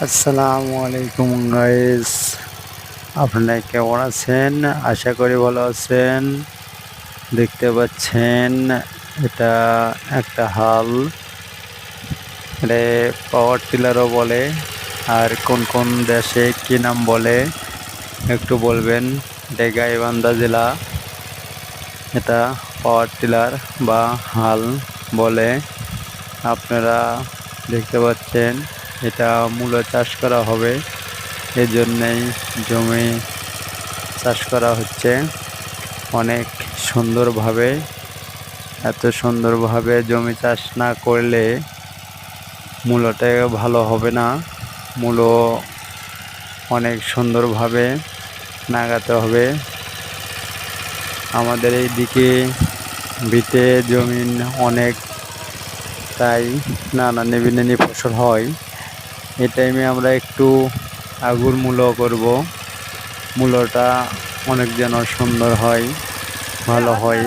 আসসালামু আলাইকুম গাইস, আপনারা কেমন আছেন? আশা করি ভালো আছেন। দেখতে পাচ্ছেন এটা একটা হাল, এটা পাওয়ার টিলারও বলে। আর কোন কোন দেশে কি নাম বলে একটু বলবেন? এটা গাইবান্ধা জেলা, এটা পাওয়ার টিলার বা হাল বলে। আপনারা দেখতে পাচ্ছেন এটা মূলো চাষ করা হবে, এজন্যই জমি চাষ করা হচ্ছে অনেক সুন্দরভাবে। এত সুন্দরভাবে জমি চাষ না করলে মূলোটা ভালো হবে না। মূলো অনেক সুন্দরভাবে লাগাতে হবে। আমাদের এই দিকে ভিটে জমিন অনেক, তাই নানা নেবি ফসল হয়। এই টাইমে আমরা একটু আগুর মূলো করব। মূলোটা অনেক যেন সুন্দর হয়, ভালো হয়।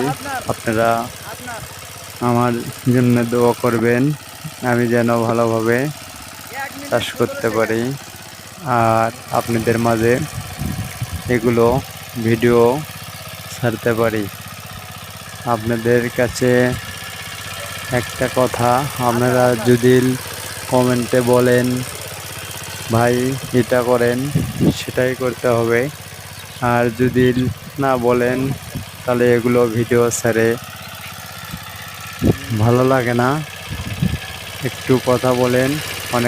আপনারা আমার জন্য দোয়া করবেন, আমি যেন ভালোভাবে চাষ করতে পারি আর আপনাদের মাঝে এগুলো ভিডিও ছাড়তে পারি। আপনাদের কাছে একটা কথা, আপনারা যদি কমেন্টে বলেন ভাই এটা করেন, সেটাই করতে হবে। আর যদি না বলেন তাহলে এগুলো ভিডিও ছেড়ে ভালো লাগে না। একটু কথা বলেন।